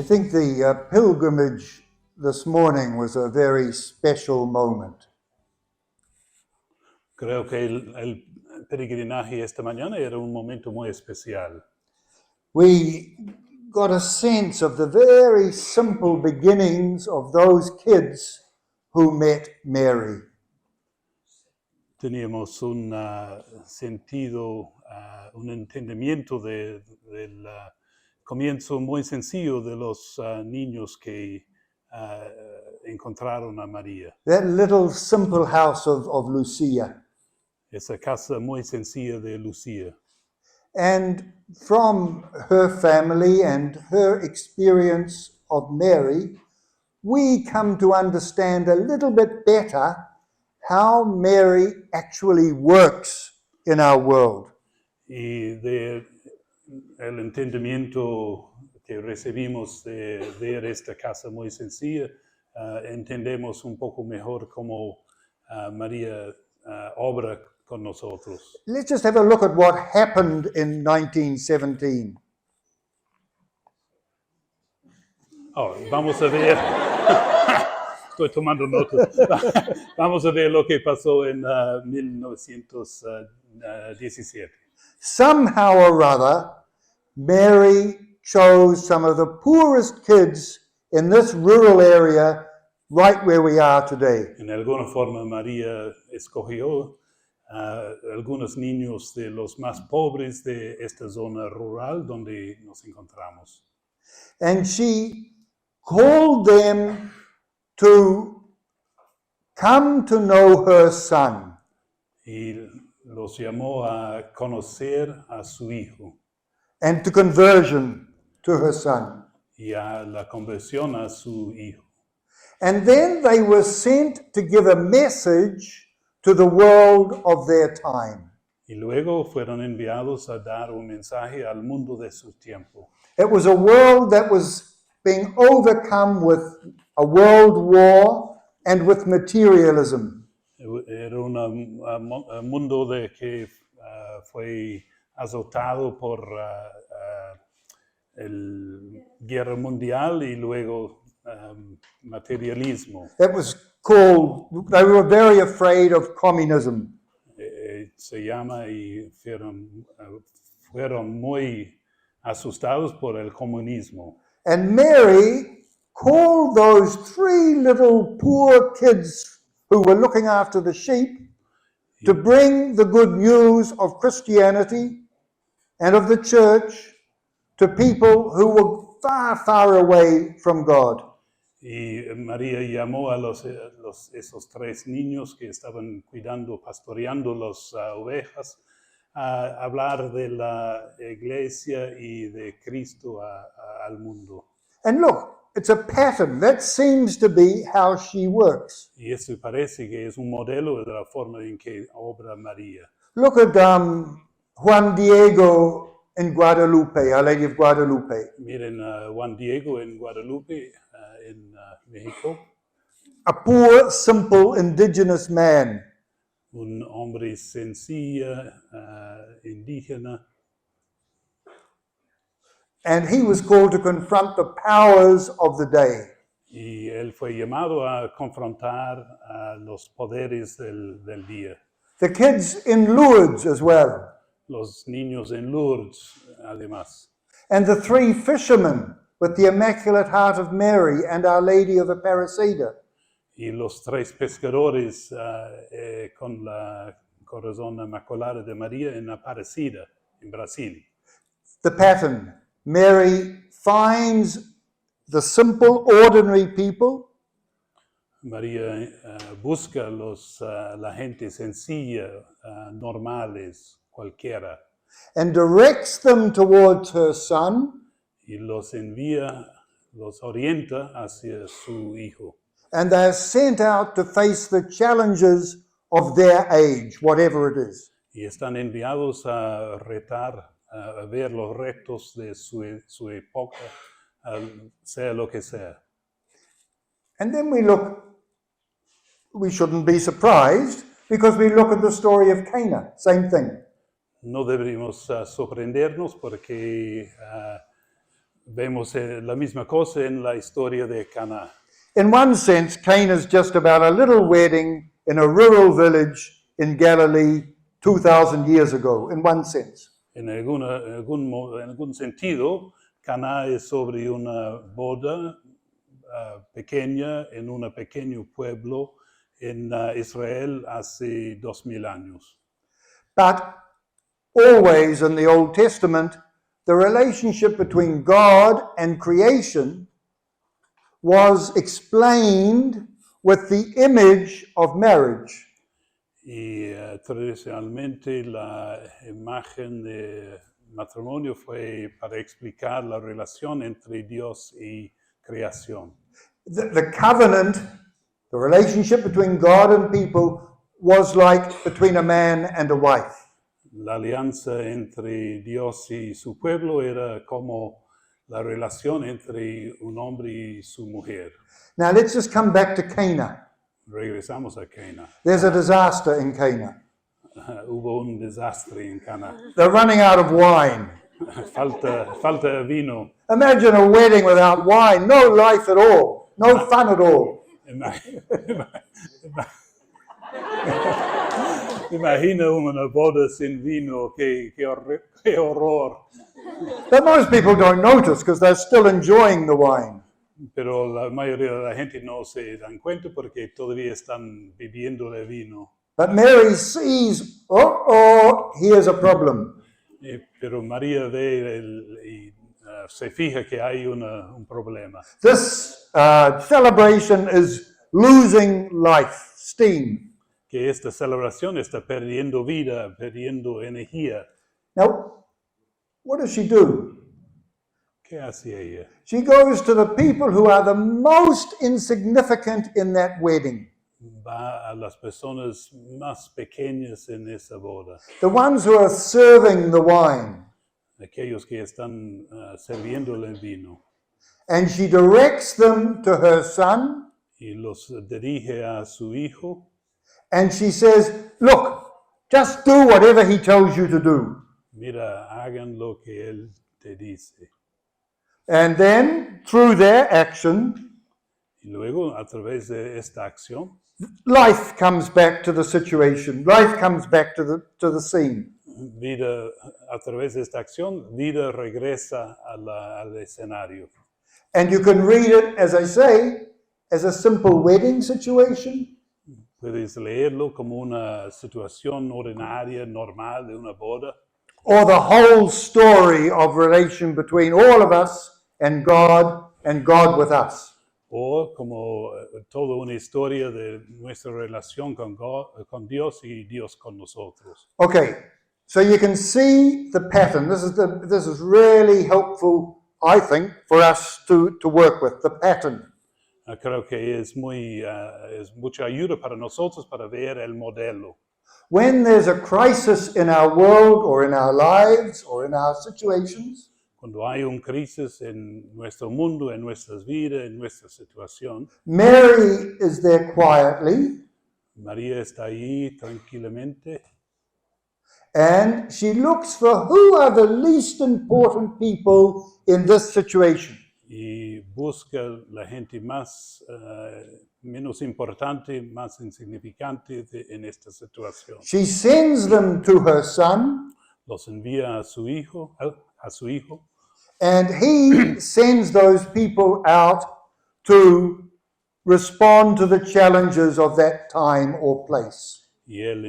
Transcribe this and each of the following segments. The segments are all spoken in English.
think the pilgrimage this morning was a very special moment. Creo que el peregrinaje esta mañana era un momento muy especial. We got a sense of the very simple beginnings of those kids who met Mary. Teníamos un sentido, un entendimiento del comienzo muy sencillo de los niños que encontraron a María. That little simple house of Lucia. Esa casa muy sencilla de Lucía. And from her family and her experience of Mary, we come to understand a little bit better how Mary actually works in our world. Y de el entendimiento que recibimos de ver esta casa muy sencilla, entendemos un poco mejor cómo María obra con nosotros. Let's just have a look at what happened in 1917. Vamos a ver. Estoy tomando notas. Vamos a ver lo que pasó en 1917. Somehow or other, Mary chose some of the poorest kids in this rural area right where we are today. En alguna forma, María escogió algunos niños de los más pobres de esta zona rural donde nos encontramos. And she called them to come to know her son. Y los llamó a conocer a su hijo. And to conversion to her son. Y a la conversión a su hijo. And then they were sent to give a message to the world of their time. Y luego fueron enviados a dar un mensaje al mundo de su tiempo. It was a world that was being overcome with a world war and with materialism. Era un mundo de que fue azotado por la guerra mundial y luego materialismo. It was called, they were very afraid of communism. Se llama y fueron muy asustados por el comunismo. And Mary called those three little poor kids who were looking after the sheep to bring the good news of Christianity and of the church to people who were far, far away from God. Y María llamó a esos tres niños que estaban cuidando, pastoreando las ovejas, a hablar de la iglesia y de Cristo al mundo. And look, it's a pattern. That seems to be how she works. Y eso parece que es un modelo de la forma en que obra María. Look at Juan Diego in Guadalupe, Our Lady of Guadalupe. Miren a Juan Diego en Guadalupe, en México. A poor, simple, indigenous man. Un hombre sencillo, indígena. And he was called to confront the powers of the day. Y él fue llamado a confrontar a los poderes del día. The kids in Lourdes as well. Los niños en Lourdes, además. And the three fishermen with the Immaculate Heart of Mary and Our Lady of Aparecida. Y los tres pescadores con la corazón inmaculada de María en Aparecida, en Brasil. The pattern. Mary finds the simple, ordinary people. María busca la gente sencilla, normales, cualquiera. And directs them towards her son. Y los envía, los orienta hacia su hijo. And they are sent out to face the challenges of their age, whatever it is. Y están enviados a retar, a ver los retos de su época, sea lo que sea. And then we shouldn't be surprised because we look at the story of Cana, same thing. No deberíamos sorprendernos porque Vemos la misma cosa en la historia de Caná. In one sense, Cana is just about a little wedding in a rural village in Galilee 2,000 years ago, in one sense. En algún sentido, Caná es sobre una boda pequeña en un pequeño pueblo en Israel hace 2000 años. But always in the Old Testament, the relationship between God and creation was explained with the image of marriage. Y tradicionalmente la imagen de matrimonio fue para explicar la relación entre Dios y creación. The covenant, the relationship between God and people, was like between a man and a wife. La alianza entre Dios y su pueblo era como la relación entre un hombre y su mujer. Now let's just come back to Cana. Regresamos a Cana. There's a disaster in Cana. Hubo un desastre en Cana. They're running out of wine. Falta vino. Imagine a wedding without wine, no life at all, no fun at all. Imagina una boda sin vino, qué horror. But most people don't notice because they're still enjoying the wine. Pero la mayoría de la gente no se dan cuenta porque todavía están bebiendo el vino. But Mary sees, here's a problem. Pero María ve y se fija que hay un problema. This celebration is losing life, steam. Que esta celebración está perdiendo vida, perdiendo energía. Now, what does she do? ¿Qué hace ella? She goes to the people who are the most insignificant in that wedding. Va a las personas más pequeñas en esa boda. The ones who are serving the wine. Aquellos que están sirviendo el vino. And she directs them to her son. Y los dirige a su hijo. And she says, look, just do whatever he tells you to do. Mira, hagan lo que él te dice. And then, through their action, Y luego, a través de esta acción, life comes back to the situation. Life comes back to the scene. Vida, a través de esta acción, vida regresa al escenario. And you can read it, as I say, as a simple wedding situation. Puedes leerlo como una situación ordinaria, normal de una boda. Or the whole story of relation between all of us and God with us. O como toda una historia de nuestra relación con Dios y Dios con nosotros. Okay, so you can see the pattern. This is really helpful, I think, for us to work with, the pattern. Creo que es mucha ayuda para nosotros para ver el modelo. When there's a crisis in our world or in our lives or in our situations, Cuando hay una crisis en nuestro mundo, en nuestras vidas, en nuestra situación, Mary is there quietly, María está ahí tranquilamente and she looks for who are the least important people in this situation. y busca la gente menos importante, más insignificante en esta situación. She sends them to her son, Los envía a su hijo, and he sends those people out to respond to the challenges of that time or place. y él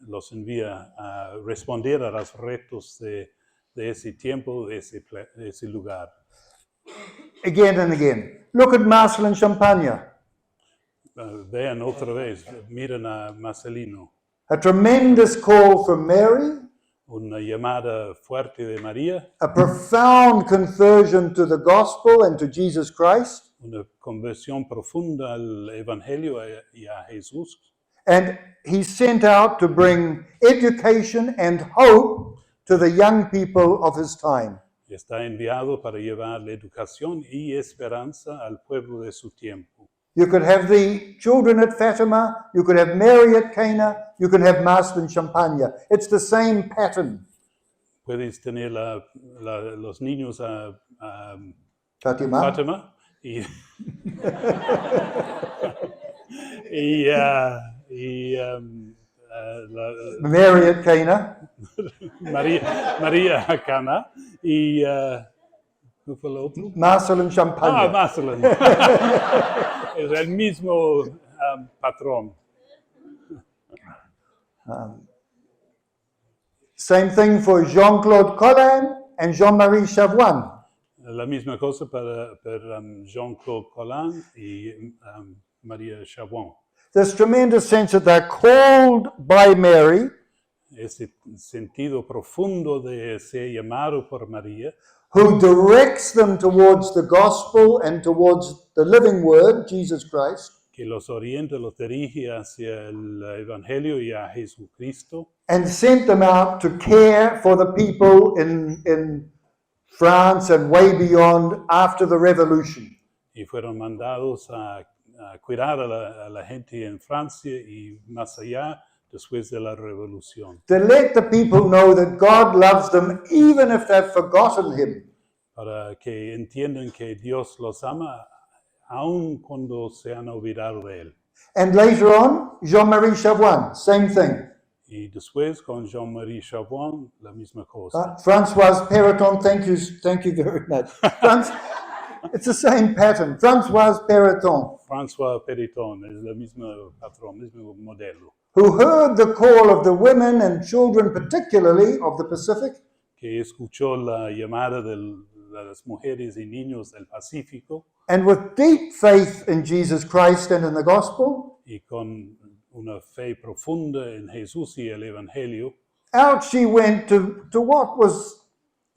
los envía a responder a los retos de ese tiempo, de ese lugar. Again and again. Look at Marcel and Champagne. Vean otra vez, miren a Marcelino. A tremendous call from Mary, Una llamada fuerte de María, a profound conversion to the gospel and to Jesus Christ, una conversión profunda al Evangelio y a Jesús. and he's sent out to bring education and hope to the young people of his time. Está enviado para llevar la educación y esperanza al pueblo de su tiempo. You could have the children at Fatima, you could have Mary at Cana, you could have Marist and Champagne. It's the same pattern. puedes tener los niños a Fatima. Fatima y, Mary at Cana. María Cana y ¿cuál fue el otro? Marcel and Champagne. Marcelin. Es el mismo patrón. Same thing for Jean-Claude Collin and Jean-Marie Chavoine. La misma cosa per Jean-Claude Collin y Maria Chavon. This tremendous sense that they're called by Mary, Ese sentido profundo de ser llamado por María, who directs them towards the gospel and towards the living word, Jesus Christ, que los orienta, los dirige hacia el Evangelio y a Jesucristo, and sent them out to care for the people in France and way beyond after the revolution. y fueron mandados a cuidar a la gente en Francia y más allá después de la revolución, To let the people know that God loves them even if they've forgotten him. para que entiendan que Dios los ama aun cuando se han olvidado de él. And later on, Jean-Marie Chavoine, same thing. Y después con Jean-Marie Chavon, la misma cosa. Françoise Perroton, thank you very much. It's the same pattern. Françoise Perroton, François Periton es el mismo patrón, el mismo modelo, who heard the call of the women and children, particularly of the Pacific, que escuchó la llamada de las mujeres y niños del Pacífico and with deep faith in Jesus Christ and in the gospel, y con una fe profunda en Jesús y el Evangelio, out she went to what was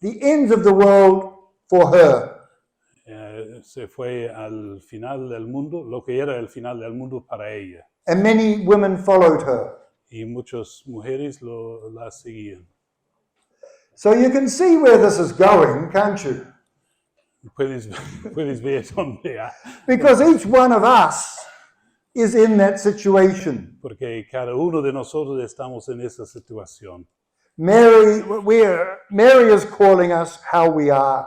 the ends of the world for her. se fue al final del mundo, lo que era el final del mundo para ella. And many women followed her. Y muchas mujeres la seguían. So you can see where this is going, can't you? Puedes ver dónde, Because each one of us is in that situation. porque cada uno de nosotros estamos en esa situación. Mary is calling us how we are.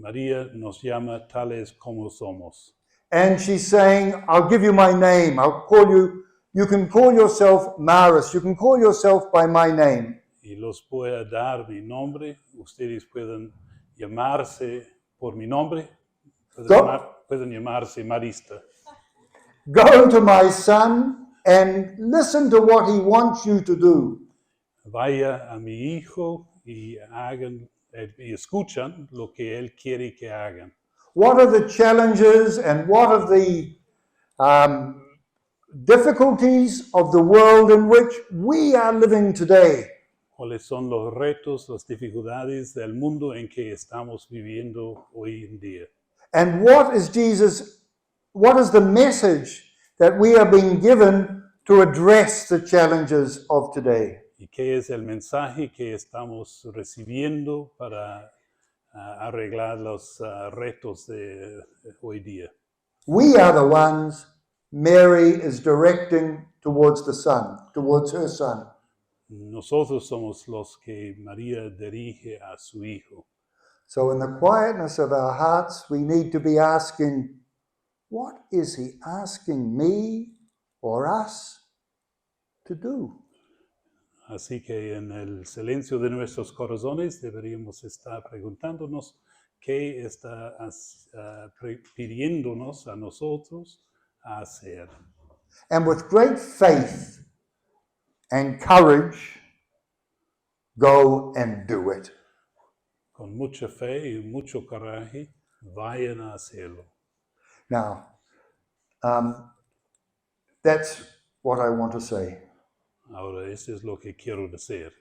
María nos llama tales como somos. And she's saying, I'll give you my name. I'll call you. You can call yourself Marist. You can call yourself by my name. Y los voy a dar mi nombre. Ustedes pueden llamarse por mi nombre. Pueden llamarse Marista. Go to my son and listen to what he wants you to do. Vaya a mi hijo y hagan y escuchan lo que él quiere que hagan. What are the challenges and what are the difficulties of the world in which we are living today? ¿Cuáles son los retos, las dificultades del mundo en que estamos viviendo hoy en día? And what is the message that we are being given to address the challenges of today? ¿Y qué es el mensaje que estamos recibiendo para arreglar los retos de hoy día? We are the ones Mary is directing towards the Son, towards her Son. Nosotros somos los que María dirige a su hijo. So in the quietness of our hearts, we need to be asking, what is he asking me or us to do? Así que en el silencio de nuestros corazones deberíamos estar preguntándonos qué está pidiéndonos a nosotros a hacer. And with great faith and courage, go and do it. Con mucha fe y mucho coraje, vayan a hacerlo. Now, that's what I want to say. Ahora, eso es lo que quiero decir.